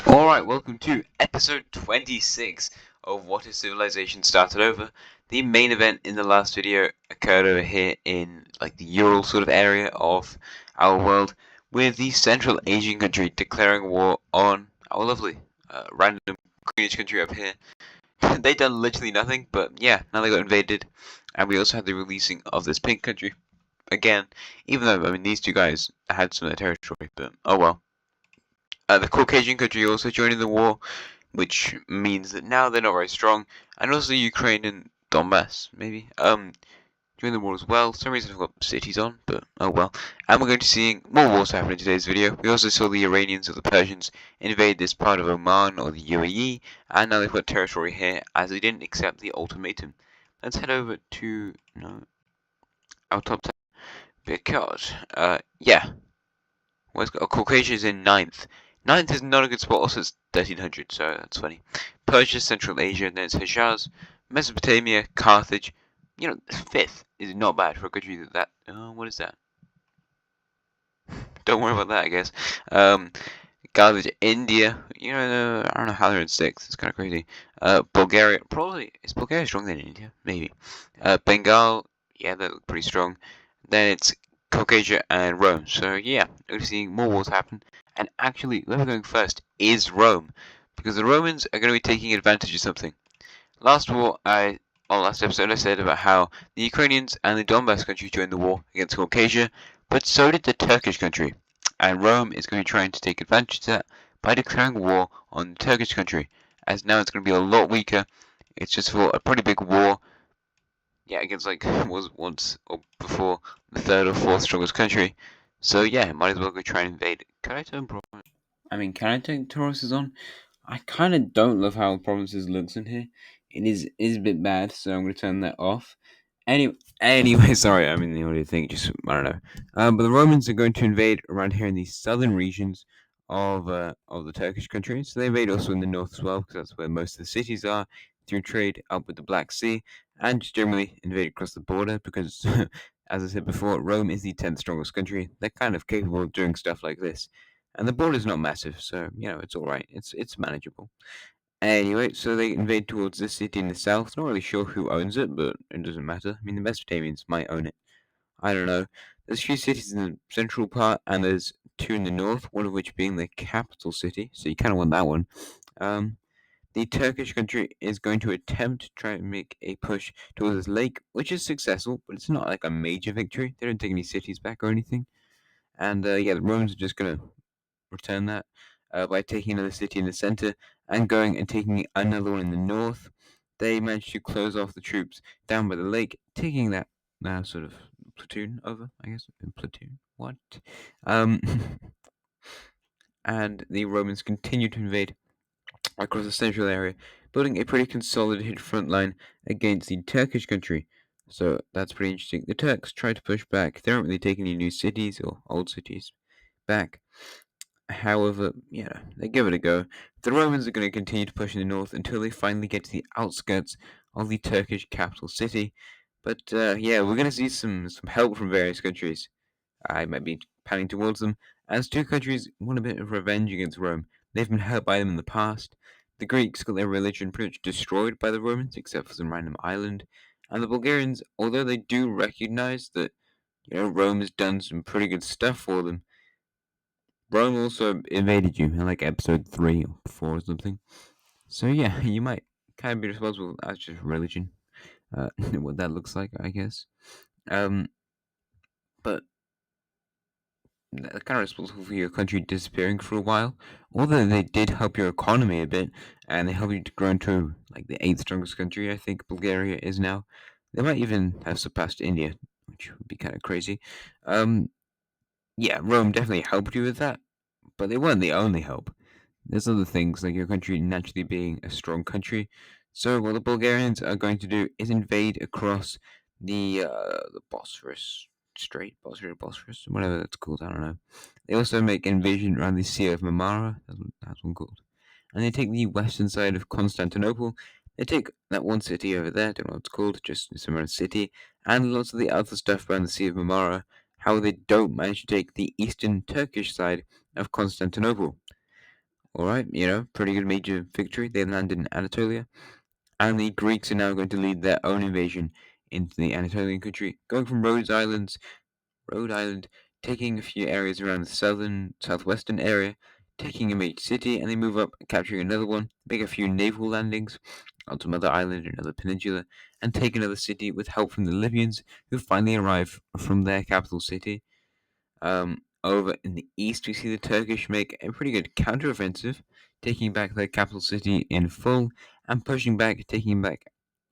Alright, welcome to episode 26 of What If Civilization Started Over. The main event in the last video occurred over here in the Ural sort of area of our world, with the Central Asian country declaring war on our lovely random greenish country up here. They done literally nothing, but yeah, now they got invaded, and we also had the releasing of this pink country again, even though these two guys had some of their territory, but oh well. The Caucasian country also joining the war, which means that now they're not very strong, and also Ukraine and Donbass, maybe, join the war as well. For some reason I've got cities on, but oh well. And we're going to see more wars happen in today's video. We also saw the Iranians or the Persians invade this part of Oman or the UAE, and now they've got territory here as they didn't accept the ultimatum. Let's head over to, our top 10, because, yeah. Caucasia is in 9th. 9th is not a good spot, also it's 1300, so that's funny. Persia, Central Asia, then it's Hejaz, Mesopotamia, Carthage. 5th is not bad for a country that, what is that? Don't worry about that, I guess. Carthage, India, I don't know how they're in 6th, it's kind of crazy. Bulgaria, is Bulgaria stronger than India? Maybe. Bengal, yeah, they look pretty strong. Then it's Caucasia and Rome. So yeah, we're seeing more wars happen. And actually, where we're going first is Rome, because the Romans are going to be taking advantage of something. Last episode, I said about how the Ukrainians and the Donbass country joined the war against Caucasia, but so did the Turkish country. And Rome is going to try to take advantage of that by declaring war on the Turkish country, as now it's going to be a lot weaker. It's just for a pretty big war. Yeah, against was once or before the 3rd or 4th strongest country. So yeah, might as well go try and invade. Can I turn province? Can I turn Taurus on? I kind of don't love how provinces looks in here. It is a bit bad, so I'm going to turn that off. Anyway, sorry, I'm in the audio thing. Just I don't know. But the Romans are going to invade around here in the southern regions of the Turkish country. So they invade also in the north as well, because that's where most of the cities are through trade up with the Black Sea, and just generally invade across the border because, as I said before, Rome is the 10th strongest country. They're kind of capable of doing stuff like this, and the border is not massive, so it's all right. It's manageable. Anyway, so they invade towards this city in the south. Not really sure who owns it, but it doesn't matter. The Mesopotamians might own it. I don't know. There's a few cities in the central part, and there's 2 in the north, one of which being the capital city, so you kind of want that one. The Turkish country is going to attempt to try and make a push towards this lake, which is successful, but it's not like a major victory. They don't take any cities back or anything. And yeah, the Romans are just going to return that by taking another city in the center and going and taking another one in the north. They managed to close off the troops down by the lake, taking that sort of platoon over, I guess. Platoon? What? Um, and the Romans continued to invade across the central area, building a pretty consolidated front line against the Turkish country. So that's pretty interesting. The Turks tried to push back. They don't really take any new cities or old cities back. However, they give it a go. The Romans are going to continue to push in the north until they finally get to the outskirts of the Turkish capital city. But yeah, we're going to see some help from various countries. I might be panning towards them, as 2 countries want a bit of revenge against Rome. They've been hurt by them in the past. The Greeks got their religion pretty much destroyed by the Romans, except for some random island. And the Bulgarians, although they do recognize that Rome has done some pretty good stuff for them, Rome also invaded you in episode 3 or 4 or something. So yeah, you might kind of be responsible as just religion. What that looks like, I guess. But kind of responsible for your country disappearing for a while. Although they did help your economy a bit, and they helped you to grow into the 8th strongest country. I think Bulgaria is now. They might even have surpassed India, which would be kind of crazy. Yeah, Rome definitely helped you with that, but they weren't the only help. There's other things like your country naturally being a strong country. So what the Bulgarians are going to do is invade across the Bosphorus Strait, Bosphorus, whatever that's called. I don't know. They also make invasion around the Sea of Marmara. That's one called. And they take the western side of Constantinople. They take that one city over there. Don't know what it's called. Just some other city, and lots of the other stuff around the Sea of Marmara. How they don't manage to take the eastern Turkish side of Constantinople. Alright, pretty good major victory. They landed in Anatolia, and the Greeks are now going to lead their own invasion into the Anatolian country, going from Rhode Island, taking a few areas around the southwestern area, taking a major city, and they move up, capturing another one, make a few naval landings on some other island or another peninsula, and take another city with help from the Libyans, who finally arrive from their capital city. Over in the east, we see the Turkish make a pretty good counteroffensive, taking back their capital city in full and pushing back, taking back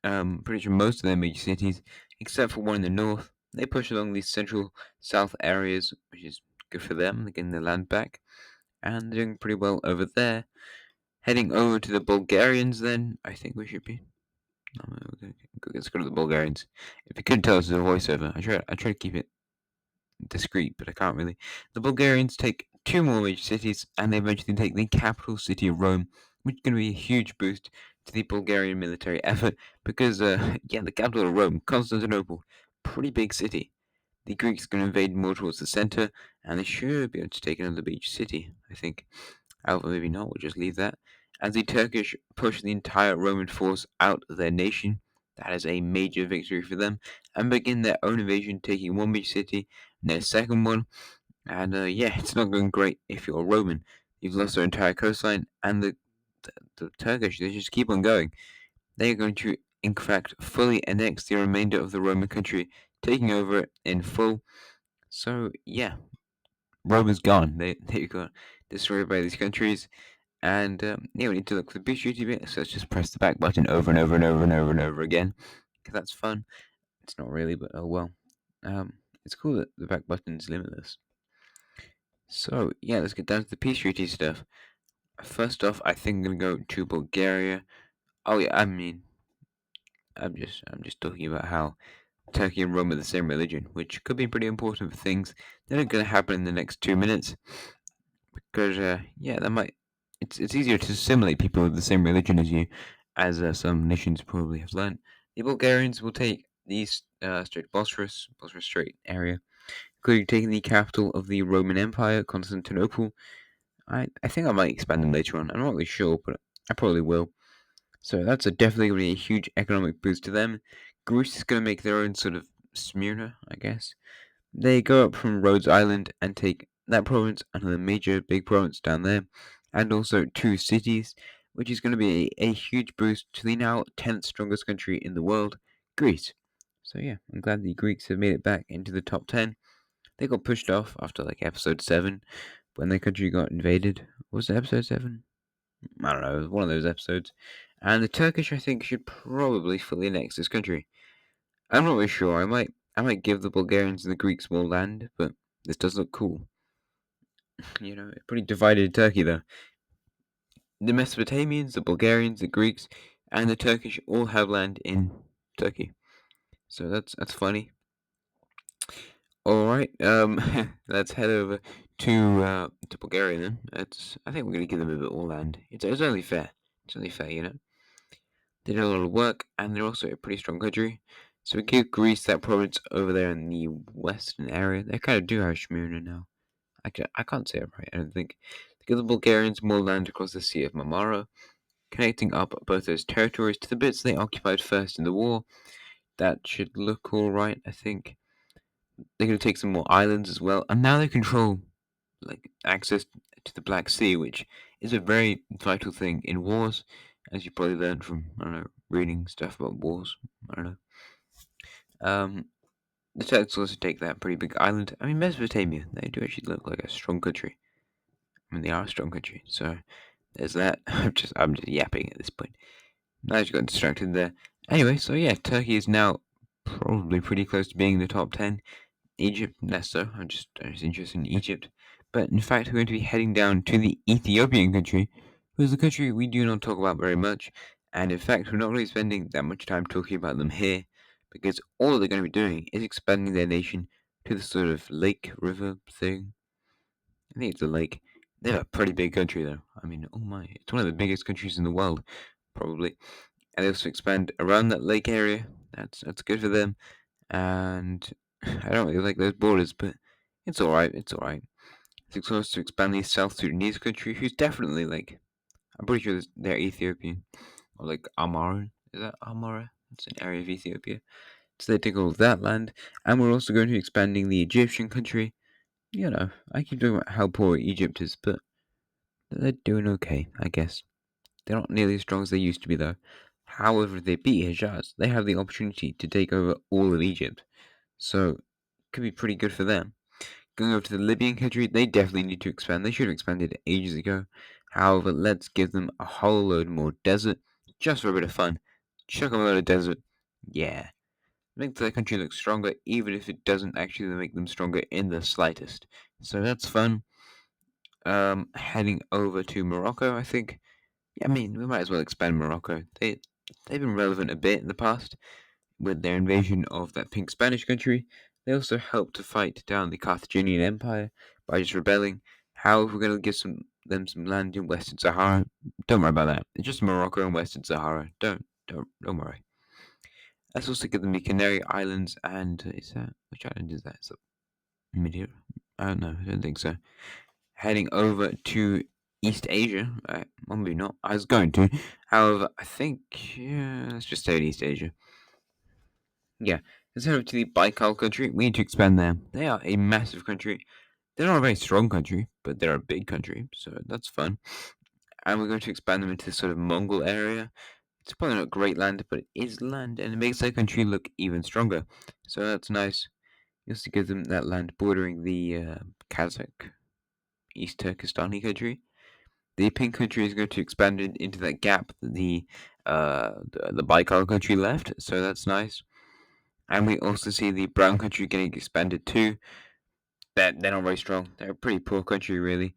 pretty much most of their major cities, except for one in the north. They push along these central south areas, which is good for them. They're getting their land back, and they're doing pretty well over there. Heading over to the Bulgarians, then I think we should be. Let's go to the Bulgarians. If you couldn't tell, us, it's a voiceover. I try to keep it discreet, but I can't really. The Bulgarians take two more major cities, and they eventually take the capital city of Rome, which is going to be a huge boost to the Bulgarian military effort because, the capital of Rome, Constantinople, pretty big city. The Greeks are going to invade more towards the center, and they should be able to take another major city, I think. However, maybe not, we'll just leave that. As the Turkish push the entire Roman force out of their nation, that is a major victory for them, and begin their own invasion, taking one major city and their second one. And it's not going great if you're Roman. You've lost their entire coastline, and the Turkish, they just keep on going. They are going to, in fact, fully annex the remainder of the Roman country, taking over it in full. So, yeah, Rome is gone. They got destroyed by these countries. And we need to look for the peace treaty bit, so let's just press the back button over and over and over and over and over again, because that's fun. It's not really, but oh well. It's cool that the back button is limitless. So, yeah, let's get down to the peace treaty stuff. First off, I think I'm gonna go to Bulgaria. Oh yeah, I'm just talking about how Turkey and Rome are the same religion, which could be pretty important for things that are gonna happen in the next 2 minutes. Because that might it's easier to assimilate people with the same religion as you, as some nations probably have learned. The Bulgarians will take the Strait Bosphorus Strait area, including taking the capital of the Roman Empire, Constantinople. I think I might expand them later on. I'm not really sure, but I probably will. So that's definitely going to be a huge economic boost to them. Greece is going to make their own sort of Smyrna, I guess. They go up from Rhodes Island and take that province, another major big province down there, and also two cities, which is going to be a huge boost to the now 10th strongest country in the world, Greece. So yeah, I'm glad the Greeks have made it back into the top 10. They got pushed off after like episode 7 when their country got invaded. Was it episode 7? I don't know, it was one of those episodes. And the Turkish, I think, should probably fully annex this country. I'm not really sure. I might give the Bulgarians and the Greeks more land, but this does look cool. A pretty divided Turkey though. The Mesopotamians, the Bulgarians, the Greeks, and the Turkish all have land in Turkey. So that's funny. All right, let's head over to Bulgaria then. I think we're gonna give them a bit more land. It's only fair. It's only fair, They did a lot of work, and they're also a pretty strong country. So we give Greece that province over there in the western area. They kind of do have Smyrna now. I can't say it right, I don't think. They give the Bulgarians more land across the Sea of Marmara, connecting up both those territories to the bits they occupied first in the war. That should look alright, I think. They're going to take some more islands as well, and now they control access to the Black Sea, which is a very vital thing in wars, as you probably learned from reading stuff about wars. I don't know. The Turks also take that pretty big island. I mean, Mesopotamia, they do actually look like a strong country. I mean, they are a strong country, so there's that. I'm just yapping at this point. I just got distracted there. Anyway, so yeah, Turkey is now probably pretty close to being in the top 10. Egypt, less so. I'm just interested in Egypt. But in fact, we're going to be heading down to the Ethiopian country, who is a country we do not talk about very much. And in fact, we're not really spending that much time talking about them here, because all they're going to be doing is expanding their nation to the sort of lake river thing. I think it's a lake. They have a pretty big country, though. I mean, oh my, it's one of the biggest countries in the world, probably. And they also expand around that lake area. That's good for them. And I don't really like those borders, but it's alright. It's alright. It's also to expand the South Sudanese country, who's definitely like, I'm pretty sure they're Ethiopian, or like Amara. Is that Amara? It's an area of Ethiopia. So they take all of that land, and we're also going to be expanding the Egyptian country. You know, I keep talking about how poor Egypt is, but they're doing okay, I guess. They're not nearly as strong as they used to be, though. However, if they beat Hejaz, they have the opportunity to take over all of Egypt. So, could be pretty good for them. Going over to the Libyan country, they definitely need to expand. They should have expanded ages ago. However, let's give them a whole load more desert, just for a bit of fun. Chuck them a load of desert. Yeah. Make the country look stronger, even if it doesn't actually make them stronger in the slightest. So that's fun. Heading over to Morocco, I think. Yeah, I mean, we might as well expand Morocco. They've been relevant a bit in the past with their invasion of that pink Spanish country. They also helped to fight down the Carthaginian Empire by just rebelling. However, we're going to give them some land in Western Sahara. Don't worry about that. It's just Morocco and Western Sahara. Don't worry. Let's also give them the Canary Islands and is that which island is that? Is that Madeira? I don't know. I don't think so. Heading over to East Asia. Well, maybe not. I was going to. However, I think yeah, let's just stay in East Asia. Yeah, let's head over to the Baikal country. We need to expand them. They are a massive country. They're not a very strong country, but they're a big country, so that's fun. And we're going to expand them into this sort of Mongol area. It's probably not great land, but it is land, and it makes their country look even stronger. So that's nice. Just to give them that land bordering the Kazakh, East Turkestani country. The pink country is going to expand into that gap that the Baikal country left, so that's nice. And we also see the brown country getting expanded too. That they're not very strong. They're a pretty poor country, really.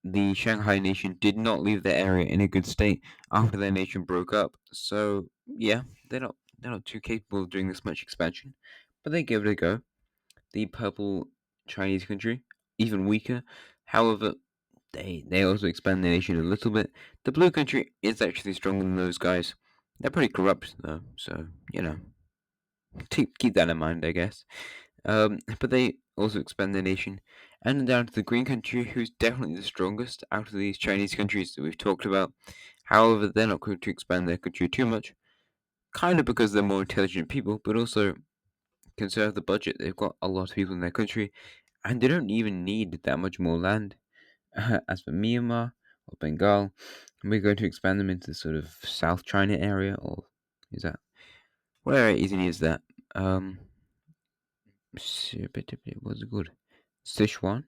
The Shanghai nation did not leave their area in a good state after their nation broke up. So yeah, they're not too capable of doing this much expansion, but they give it a go. The purple Chinese country, even weaker. However, they also expand the nation a little bit. The blue country is actually stronger than those guys. They're pretty corrupt though, so you know, keep that in mind, I guess. But they also expand their nation, and then down to the green country, who's definitely the strongest out of these Chinese countries that we've talked about. However, they're not going to expand their country too much, kind of because they're more intelligent people, but also conserve the budget. They've got a lot of people in their country, and they don't even need that much more land. As for Myanmar or Bengal, we're going to expand them into the sort of South China area, or is that what area is that? What's it called? Sichuan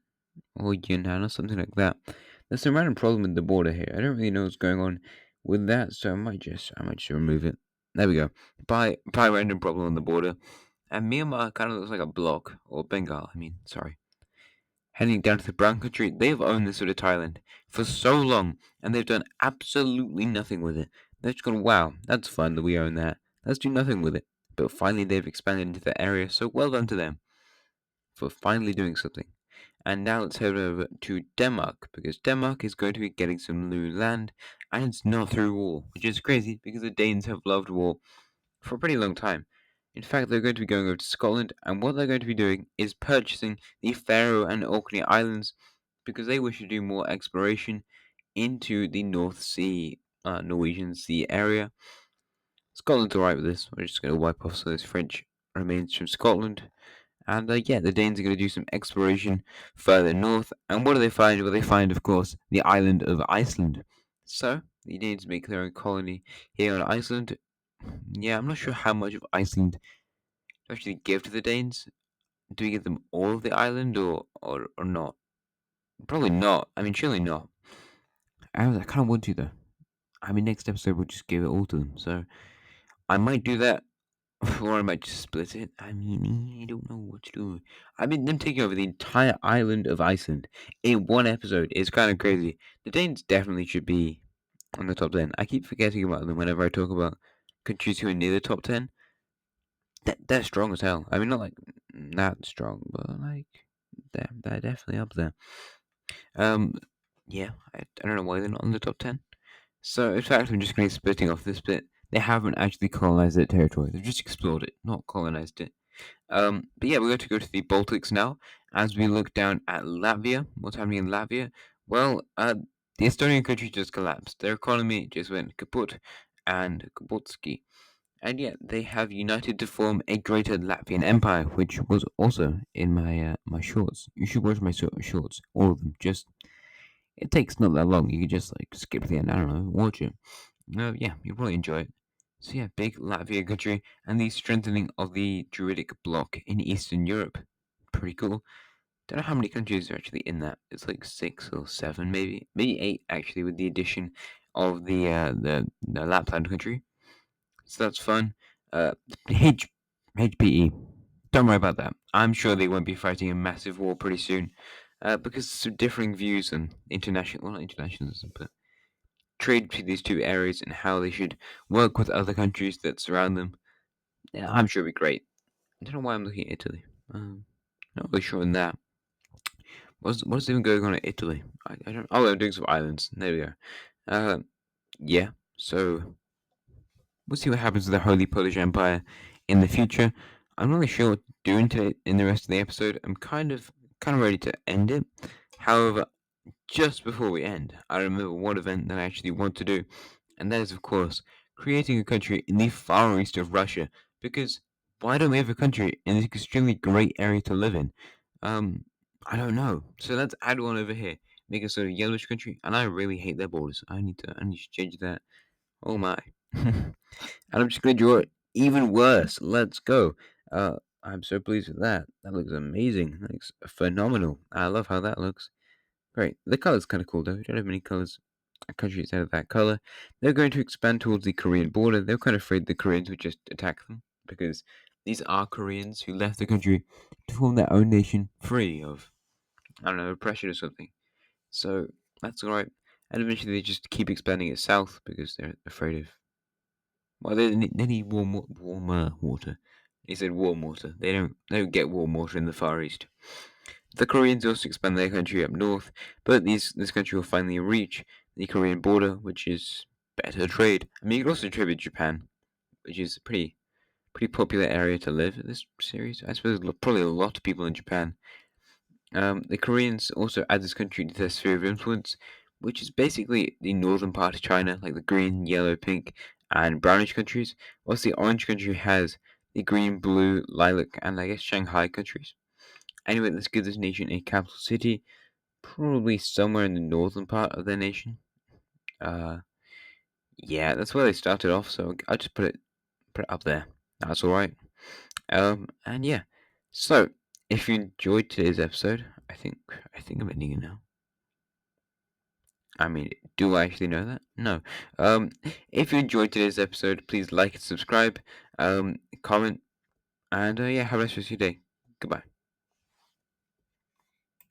or Yunnan or something like that. There's some random problem with the border here. I don't really know what's going on with that, so I might just remove it. There we go. By random problem on the border. And Myanmar kind of looks like a block, or Bengal, I mean, sorry. Heading down to the brown country, they've owned this sort of Thailand for so long, and they've done absolutely nothing with it. They've just gone, wow, that's fun that we own that. Let's do nothing with it. But finally, they've expanded into that area, so well done to them for finally doing something. And now let's head over to Denmark, because Denmark is going to be getting some new land, and it's not through war, which is crazy because the Danes have loved war for a pretty long time. In fact, they're going to be going over to Scotland, and what they're going to be doing is purchasing the Faroe and Orkney Islands because they wish to do more exploration into the North Sea, Norwegian Sea area. Scotland's alright with this. We're just going to wipe off some of those French remains from Scotland. And yeah, the Danes are going to do some exploration further north. And what do they find? Well, they find, of course, the island of Iceland. So the Danes make their own colony here on Iceland. Yeah, I'm not sure how much of Iceland to actually give to the Danes. Do we give them all of the island or not? Probably not. I mean, surely not. I kind of want to though. I mean, next episode we'll just give it all to them. So I might do that, or I might just split it. I mean, I don't know what to do. I mean, them taking over the entire island of Iceland in one episode is kind of crazy. The Danes definitely should be on the top 10. I keep forgetting about them whenever I talk about countries who are near the top 10. They're strong as hell. I mean, not like that strong, but like they're definitely up there. Um, yeah, I don't know why they're not on the top 10. So, in fact, I'm just going to be splitting off this bit. They haven't actually colonized their territory. They've just explored it, not colonized it. But yeah, we're going to go to the Baltics now, as we look down at Latvia, what's happening in Latvia? Well, the Estonian country just collapsed. Their economy just went kaput and kaputski. And yet they have united to form a greater Latvian empire, which was also in my shorts. You should watch my shorts, all of them. Just it takes not that long. You can just like skip the end. I don't know, watch it. Yeah, you'll probably enjoy it. So yeah, big Latvia country and the strengthening of the Druidic bloc in Eastern Europe. Pretty cool. Don't know how many countries are actually in that. It's like 6 or 7, maybe 8 actually, with the addition of the Lapland country. So that's fun. H HPE. Don't worry about that. I'm sure they won't be fighting a massive war pretty soon, because of differing views on international, well, not internationalism, but trade between these two areas and how they should work with other countries that surround them. Yeah, I'm sure it'll be great. I don't know why I'm looking at Italy. Not really sure on that. What's even going on in Italy? I don't. Oh, they're doing some islands. There we go. Uh, yeah. So we'll see what happens to the Holy Polish Empire in the future. I'm not really sure what to do in the rest of the episode. I'm kind of ready to end it. However, just before we end, I remember one event that I actually want to do, and that is, of course, creating a country in the far east of Russia. Because why don't we have a country in this extremely great area to live in? Um, I don't know. So let's add one over here, make a sort of yellowish country. And I really hate their borders. I need to change that. Oh my! And I'm just gonna draw it even worse. Let's go. I'm so pleased with that. That looks amazing. That looks phenomenal. I love how that looks. Great. The color's kind of cool though. We don't have many colors. Countries out of that color. They're going to expand towards the Korean border. They're kind of afraid the Koreans would just attack them because these are Koreans who left the country to form their own nation free of, I don't know, oppression or something. So that's alright. And eventually they just keep expanding it south because they're afraid of. Well, they need warmer water. He said warm water. They don't get warm water in the Far East. The Koreans also expand their country up north, but this country will finally reach the Korean border, which is better trade. I mean, you can also trade with Japan, which is a pretty popular area to live in this series. I suppose probably a lot of people in Japan. The Koreans also add this country to their sphere of influence, which is basically the northern part of China, like the green, yellow, pink, and brownish countries, whilst the orange country has the green, blue, lilac, and I guess Shanghai countries. Anyway, let's give this nation a capital city, probably somewhere in the northern part of their nation. Uh, yeah, that's where they started off, so I'll just put it up there. That's all right. And yeah, so if you enjoyed today's episode, I think I'm ending it now. I mean, do I actually know that? No. If you enjoyed today's episode, please like and subscribe, comment, and yeah, have a nice rest of your day. Goodbye.